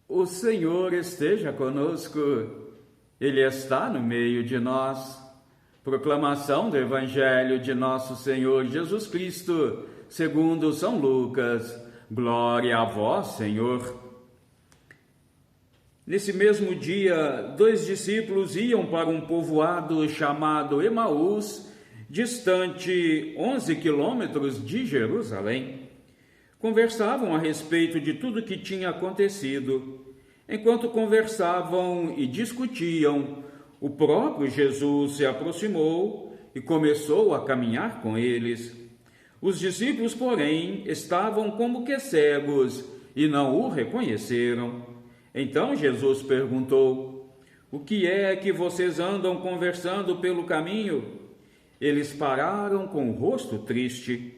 O Senhor esteja conosco, Ele está no meio de nós. Proclamação do Evangelho de Nosso Senhor Jesus Cristo, segundo São Lucas. Glória a vós, Senhor. Nesse mesmo dia, 2 discípulos iam para um povoado chamado Emaús, distante 11 quilômetros de Jerusalém. Conversavam a respeito de tudo que tinha acontecido. Enquanto conversavam e discutiam, o próprio Jesus se aproximou e começou a caminhar com eles. Os discípulos, porém, estavam como que cegos e não o reconheceram. Então Jesus perguntou: "O que é que vocês andam conversando pelo caminho?" Eles pararam com o rosto triste.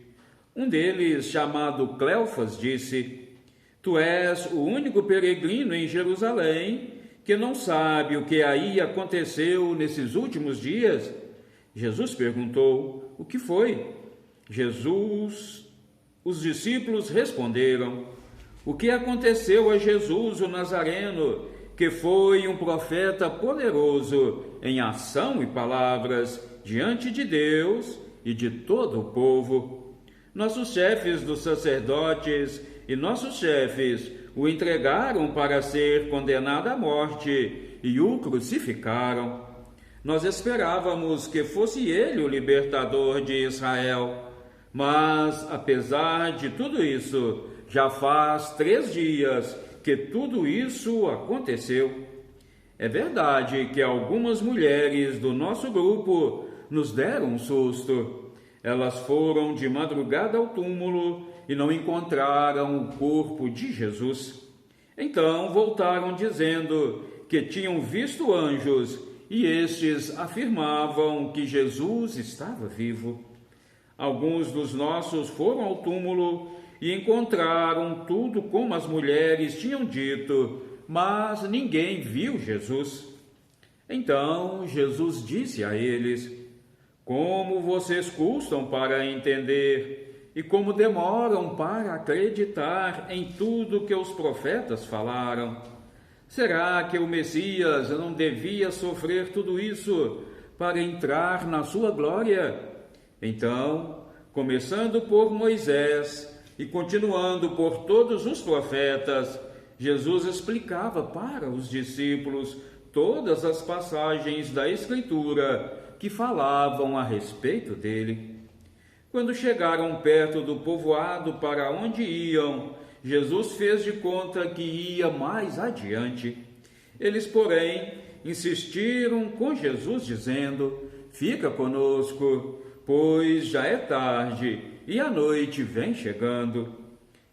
Um deles, chamado Cleofas, disse: "Tu és o único peregrino em Jerusalém que não sabe o que aí aconteceu nesses últimos dias?" Jesus perguntou: "O que foi?" Os discípulos responderam: "O que aconteceu a Jesus o Nazareno, que foi um profeta poderoso em ação e palavras diante de Deus e de todo o povo. Nossos chefes dos sacerdotes e nossos chefes o entregaram para ser condenado à morte e o crucificaram. Nós esperávamos que fosse ele o libertador de Israel, mas, apesar de tudo isso, já faz 3 dias que tudo isso aconteceu. É verdade que algumas mulheres do nosso grupo nos deram um susto. Elas foram de madrugada ao túmulo e não encontraram o corpo de Jesus. Então voltaram dizendo que tinham visto anjos e estes afirmavam que Jesus estava vivo. Alguns dos nossos foram ao túmulo e encontraram tudo como as mulheres tinham dito, mas ninguém viu Jesus." Então Jesus disse a eles: "Como vocês custam para entender e como demoram para acreditar em tudo que os profetas falaram. Será que o Messias não devia sofrer tudo isso para entrar na sua glória?" Então, começando por Moisés e continuando por todos os profetas, Jesus explicava para os discípulos todas as passagens da Escritura que falavam a respeito dele. Quando chegaram perto do povoado para onde iam, Jesus fez de conta que ia mais adiante. Eles, porém, insistiram com Jesus, dizendo: "Fica conosco, pois já é tarde e a noite vem chegando."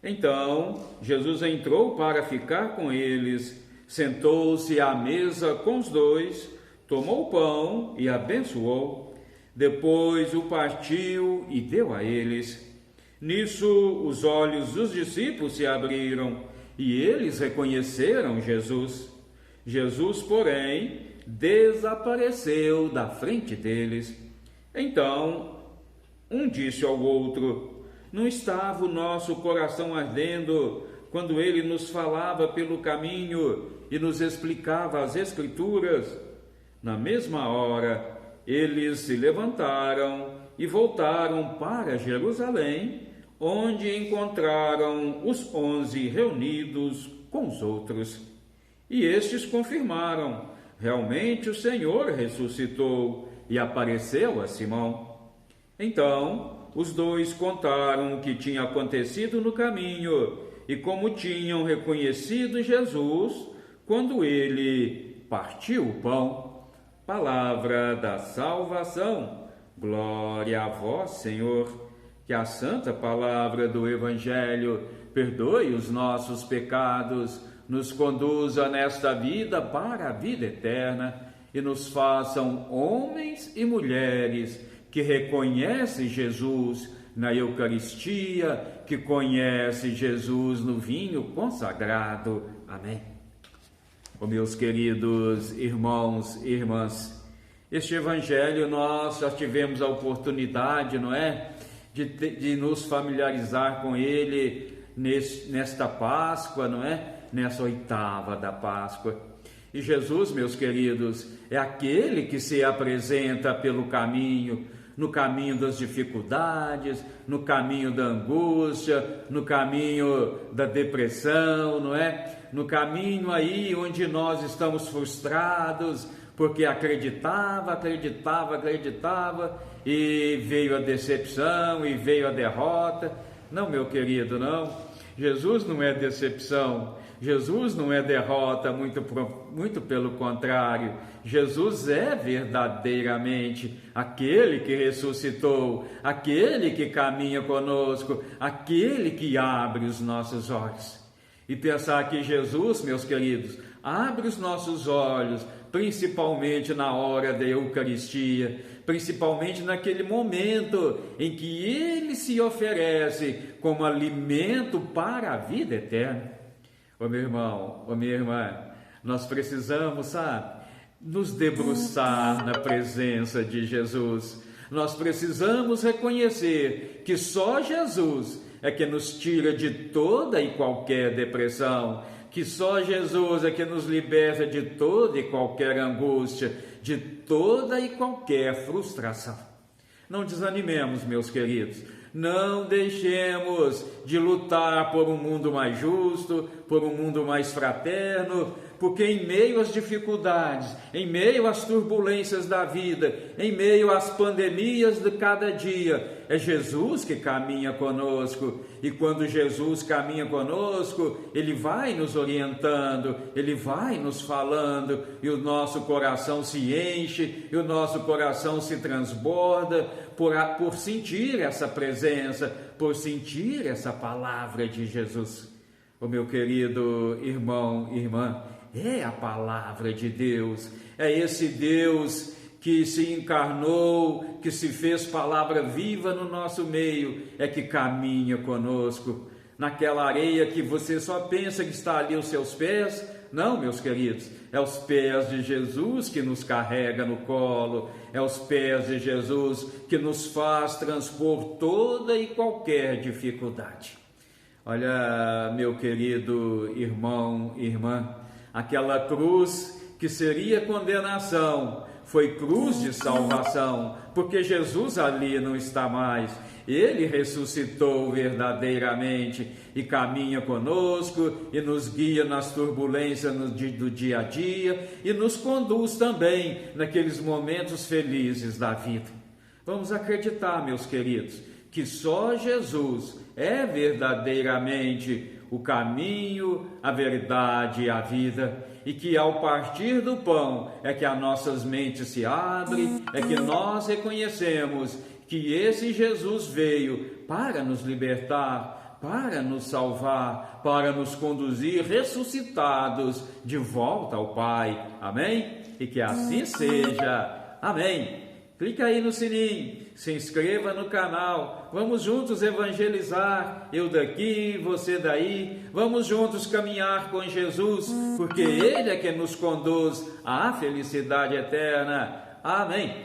Então, Jesus entrou para ficar com eles, sentou-se à mesa com os dois, tomou o pão e abençoou. Depois o partiu e deu a eles. Nisso, os olhos dos discípulos se abriram e eles reconheceram Jesus. Jesus, porém, desapareceu da frente deles. Então, um disse ao outro: "Não estava o nosso coração ardendo quando ele nos falava pelo caminho e nos explicava as Escrituras?" Na mesma hora, eles se levantaram e voltaram para Jerusalém, onde encontraram os 11 reunidos com os outros. E estes confirmaram: realmente o Senhor ressuscitou e apareceu a Simão. Então, os dois contaram o que tinha acontecido no caminho e como tinham reconhecido Jesus quando ele partiu o pão. Palavra da salvação. Glória a vós, Senhor. Que a santa palavra do Evangelho perdoe os nossos pecados, nos conduza nesta vida para a vida eterna e nos façam homens e mulheres que reconhecem Jesus na Eucaristia, que conhecem Jesus no vinho consagrado. Amém. Oh, meus queridos irmãos e irmãs, este Evangelho nós já tivemos a oportunidade, não é? De nos familiarizar com ele nesta Páscoa, não é? nessa oitava da Páscoa. E Jesus, meus queridos, é aquele que se apresenta pelo caminho, no caminho das dificuldades, no caminho da angústia, no caminho da depressão, não é? No caminho aí onde nós estamos frustrados, porque acreditava e veio a decepção e veio a derrota. Não, meu querido, não. Jesus não é decepção, Jesus não é derrota, muito pelo contrário. Jesus é verdadeiramente aquele que ressuscitou, aquele que caminha conosco, aquele que abre os nossos olhos. E pensar que Jesus, meus queridos, abre os nossos olhos, principalmente na hora da Eucaristia, principalmente naquele momento em que Ele se oferece como alimento para a vida eterna. Ô meu irmão, ô minha irmã, nós precisamos, nos debruçar na presença de Jesus. Nós precisamos reconhecer que só Jesus é que nos tira de toda e qualquer depressão, que só Jesus é que nos liberta de toda e qualquer angústia, de toda e qualquer frustração. Não desanimemos, meus queridos. Não deixemos de lutar por um mundo mais justo, por um mundo mais fraterno, porque em meio às dificuldades, em meio às turbulências da vida, em meio às pandemias de cada dia, é Jesus que caminha conosco. E quando Jesus caminha conosco, Ele vai nos orientando, Ele vai nos falando, e o nosso coração se enche, e o nosso coração se transborda por sentir essa presença, por sentir essa palavra de Jesus. O meu querido irmão, irmã, é a palavra de Deus, é esse Deus que se encarnou, que se fez palavra viva no nosso meio, é que caminha conosco. Naquela areia que você só pensa que está ali aos seus pés, não, meus queridos, é os pés de Jesus que nos carrega no colo, é os pés de Jesus que nos faz transpor toda e qualquer dificuldade. Olha, meu querido irmão, irmã, aquela cruz que seria condenação, foi cruz de salvação, porque Jesus ali não está mais. Ele ressuscitou verdadeiramente e caminha conosco e nos guia nas turbulências do dia a dia e nos conduz também naqueles momentos felizes da vida. Vamos acreditar, meus queridos, que só Jesus é verdadeiramente o caminho, a verdade e a vida, e que ao partir do pão é que as nossas mentes se abrem, é que nós reconhecemos que esse Jesus veio para nos libertar, para nos salvar, para nos conduzir ressuscitados de volta ao Pai. Amém? E que assim seja. Amém. Clica aí no sininho, se inscreva no canal, vamos juntos evangelizar, eu daqui, você daí, vamos juntos caminhar com Jesus, porque Ele é que nos conduz à felicidade eterna. Amém.